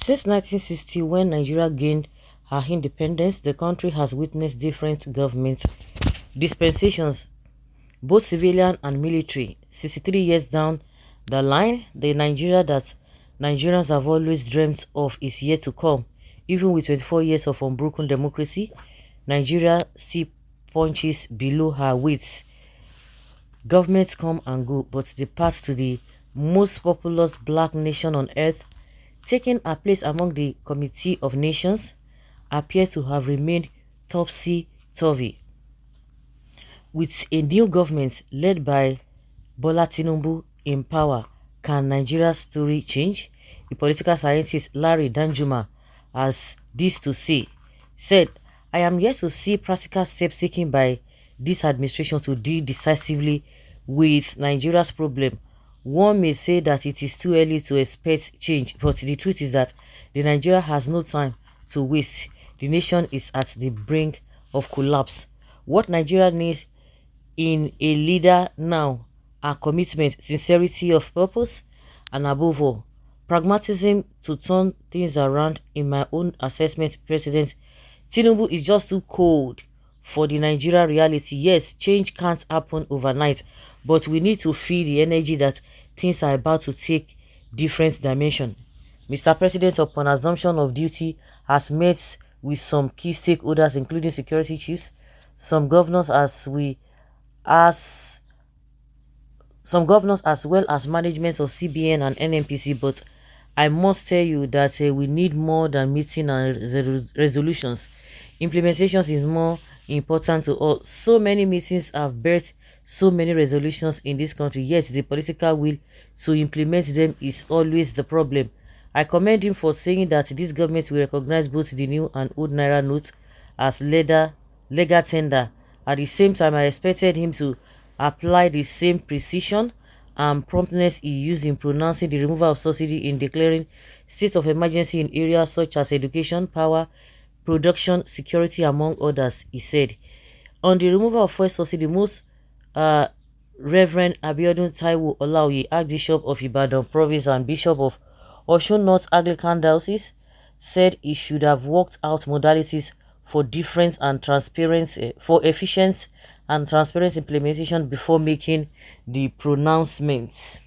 Since 1960, when Nigeria gained her independence, the country has witnessed different government dispensations, both civilian and military. 63 years down the line, the Nigeria that Nigerians have always dreamt of is yet to come. Even with 24 years of unbroken democracy, Nigeria still punches below her weight. Governments come and go, but the path to the most populous black nation on earth, taking a place among the Committee of Nations, appears to have remained topsy-turvy. With a new government led by Bola Tinubu in power, can Nigeria's story change? The political scientist Larry Danjuma has this to say, said, I am yet to see practical steps taken by this administration to deal decisively with Nigeria's problem. One may say that it is too early to expect change, but the truth is that the Nigeria has no time to waste. The nation is at the brink of collapse. What Nigeria needs in a leader now are commitment, sincerity of purpose, and above all, pragmatism to turn things around. In my own assessment, President Tinubu is just too cold for the Nigeria reality. Yes, change can't happen overnight, but we need to feel the energy that things are about to take different dimension. Mr. President, upon assumption of duty, has met with some key stakeholders, including security chiefs, some governors as well as management of CBN and NNPC, but I must tell you that we need more than meeting and resolutions. Implementations is more important to all. So many meetings have birthed so many resolutions in this country, yet the political will to implement them is always the problem. I commend him for saying that this government will recognize both the new and old Naira notes as legal tender. At the same time, I expected him to apply the same precision and promptness he used in pronouncing the removal of subsidy in declaring state of emergency in areas such as education, power, production, security, among others, he said. On the removal of fuel subsidy, most Reverend Abiodun Taiwo Olaoye, Archbishop of Ibadan Province and Bishop of Osun North Anglican Diocese, said he should have worked out modalities for different and transparent, for efficient and transparent implementation before making the pronouncements.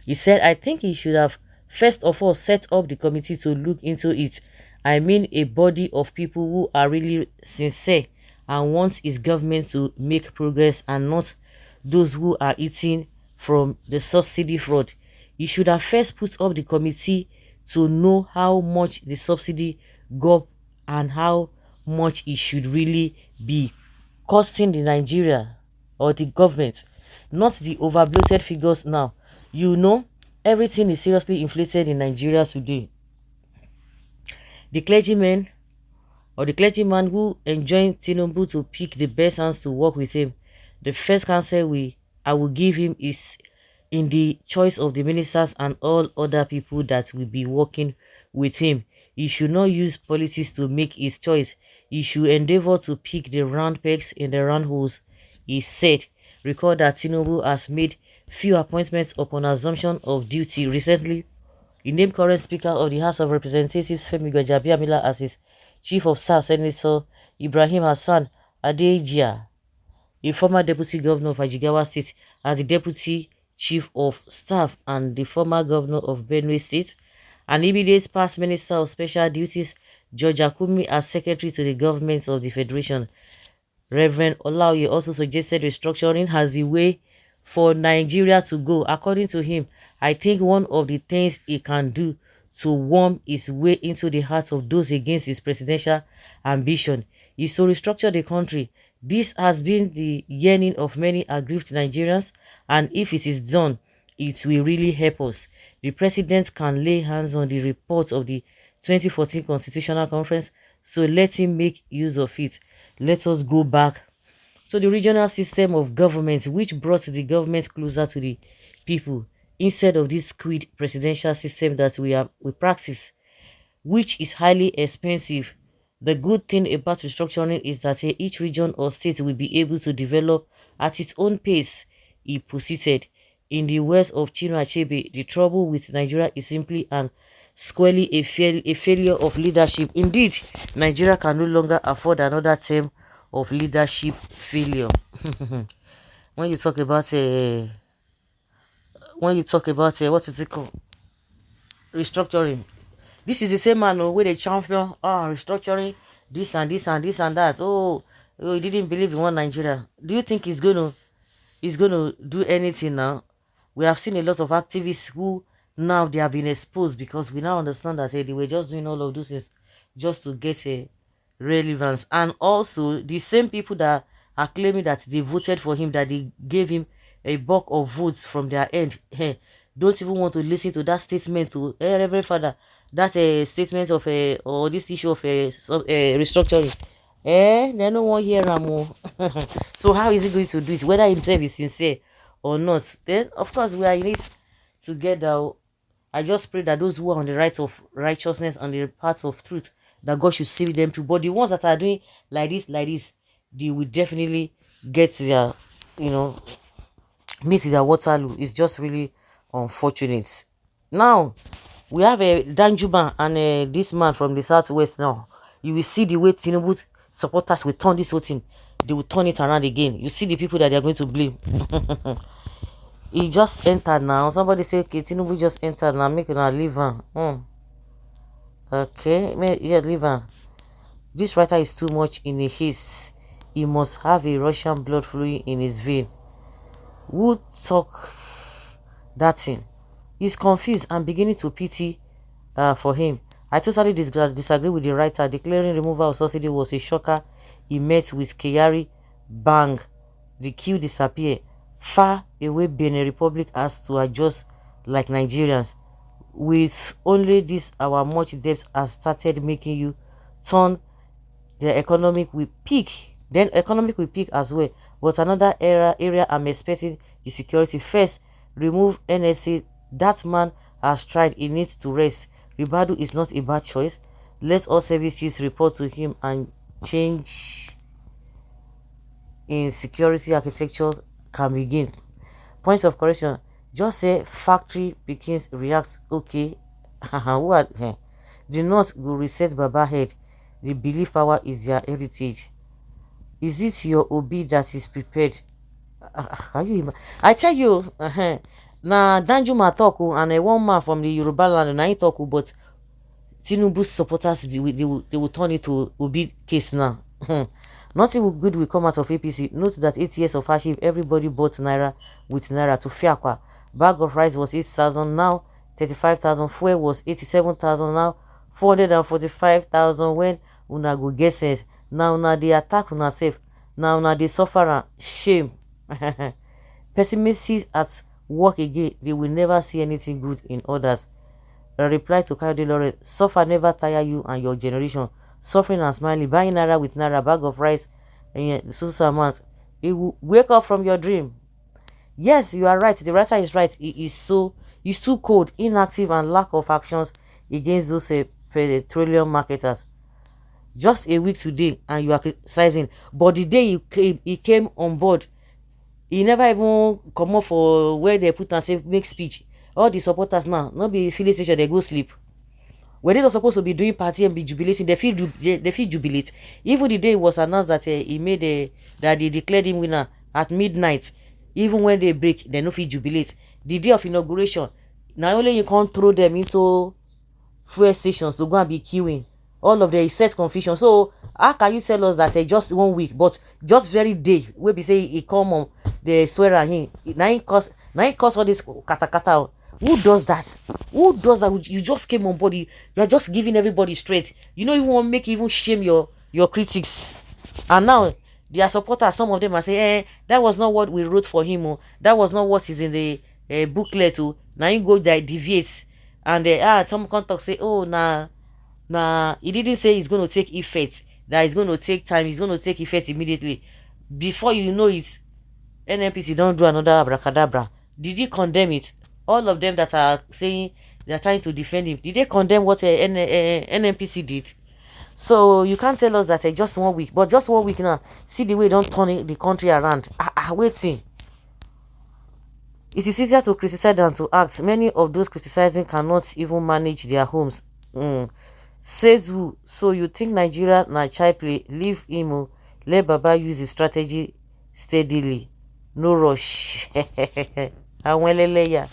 He said, I think he should have first of all set up the committee to look into it. I mean a body of people who are really sincere and want his government to make progress, and not those who are eating from the subsidy fraud. He should have first put up the committee to know how much the subsidy got and how much it should really be costing the Nigeria or the government, not the overbloated figures now. You know, everything is seriously inflated in Nigeria today. The clergyman who enjoined Tinubu to pick the best hands to work with him, the first counsel I will give him is in the choice of the ministers and all other people that will be working with him. He should not use politics to make his choice. He should endeavor to pick the round pegs in the round holes, he said. Recall that Tinubu has made few appointments upon assumption of duty. Recently, he named current Speaker of the House of Representatives Femi Gbajabiamila as his Chief of Staff, Senator Ibrahim Hassan Adejia, a former Deputy Governor of Ajigawa State, as the Deputy Chief of Staff, and the former Governor of Benue State, and immediate past Minister of Special Duties George Akumi as Secretary to the Government of the Federation. Reverend Olaoye also suggested restructuring as the way for Nigeria to go. According to him, I think one of the things he can do to worm his way into the hearts of those against his presidential ambition is to restructure the country. This has been the yearning of many aggrieved Nigerians, and if it is done, it will really help us. The president can lay hands on the report of the 2014 Constitutional Conference, so let him make use of it. Let us go back to the regional system of government, which brought the government closer to the people, instead of this squid presidential system that we practice, which is highly expensive. The good thing about restructuring is that each region or state will be able to develop at its own pace, he posited. In the words of Chinua Achebe, the trouble with Nigeria is simply an squarely a failure of leadership. Indeed, Nigeria can no longer afford another term of leadership failure. when you talk about what is it called, restructuring, this is the same man where they champion restructuring this and this and this and that. Oh, he didn't believe in one Nigeria. Do you think he's gonna do anything now? We have seen a lot of activists who now they have been exposed because we now understand that they were just doing all of those things just to get a relevance. And also the same people that are claiming that they voted for him, that they gave him a bulk of votes from their end, don't even want to listen to that statement to Reverend Father, that statement of or this issue of restructuring. They no one hear am o. So how is he going to do it, whether himself is sincere or not? Then of course we are in it together. I just pray that those who are on the right of righteousness, on the path of truth, that God should see them through. But the ones that are doing like this, they will definitely get their, you know, meet their Waterloo. It's just really unfortunate. Now, we have a Danjuma and this man from the southwest now. You will see the way Tinubu supporters will turn this whole thing. They will turn it around again. You see the people that they are going to blame. He just entered now. Somebody say, okay, Tinubu just entered now. Make it leave him. Okay, yeah, leave him. This writer is too much in his. He must have a Russian blood flowing in his vein. Who talk that thing? He's confused and beginning to pity for him. I totally disagree with the writer. Declaring removal of subsidy was a shocker. He met with Kyari, bang, the queue disappear. Far away Benin Republic has to adjust like Nigerians. With only this, our much debt has started making you turn. The economic will peak, then economic will peak as well. But another area I'm expecting is security. First, remove NSA. That man has tried. He needs to rest. Ribadu is not a bad choice. Let all service chiefs report to him and change in security architecture can begin. Points of correction. Just say factory begins reacts okay. Who are the North will reset Baba head. The belief power is their heritage. Is it your obi that is prepared? Can you I tell you, na Danjuma talk and a one man from the Yoruba land na he talk, but Tinubu's supporters they will turn it to Obi case now. Nothing good will come out of APC. Note that 8 years of hardship, everybody bought Naira with Naira to Fiakwa. Bag of rice was 8,000, now 35,000. Fuel was 87,000, now 445,000. When una go get sense, now una dey attack una sef. Now una dey suffer am. Shame. Pessimists at work again, they will never see anything good in others. A reply to Kayode Lawrence: suffer never tire you and your generation. Suffering and smiling, buying Naira with Naira, bag of rice, and so amount. You will wake up from your dream. Yes, you are right. The writer is right. He's too cold, inactive, and lack of actions against those petroleum marketers. Just a week today, and you are criticizing. But the day he came on board, he never even come up for where they put and say make speech. All the supporters now, not be filling station, they go sleep. Were they not supposed to be doing party and be jubilating? They feel jubilate. Even the day it was announced that he made that they declared him winner at midnight. Even when they break, they no feel jubilate. The day of inauguration, not only you can't throw them into fuel stations to go and be queuing. All of them is set confusion. So how can you tell us that just 1 week, but just very day where be say he come on the swear at him? Now he cause all this kata. Who does that? Who does that? You just came on body. You are just giving everybody straight. You don't even want to make even shame your critics. And now their supporters, some of them are saying, that was not what we wrote for him. That was not what is in the booklet. Now you go there, deviate. And some contact say, oh, nah, he didn't say it's going to take effect. That it's going to take time. It's going to take effect immediately. Before you know it, NNPC don't do another abracadabra. Did he condemn it? All of them that are saying they are trying to defend him, did they condemn what NNPC did? So you can't tell us that just 1 week, but just 1 week now, see the way don't turn the country around. Wait, see. It is easier to criticize than to act. Many of those criticizing cannot even manage their homes. Says who? So you think Nigeria na child play? Leave him o. Let Baba use his strategy steadily. No rush. Àwọn ẹlẹ́lẹ́yà.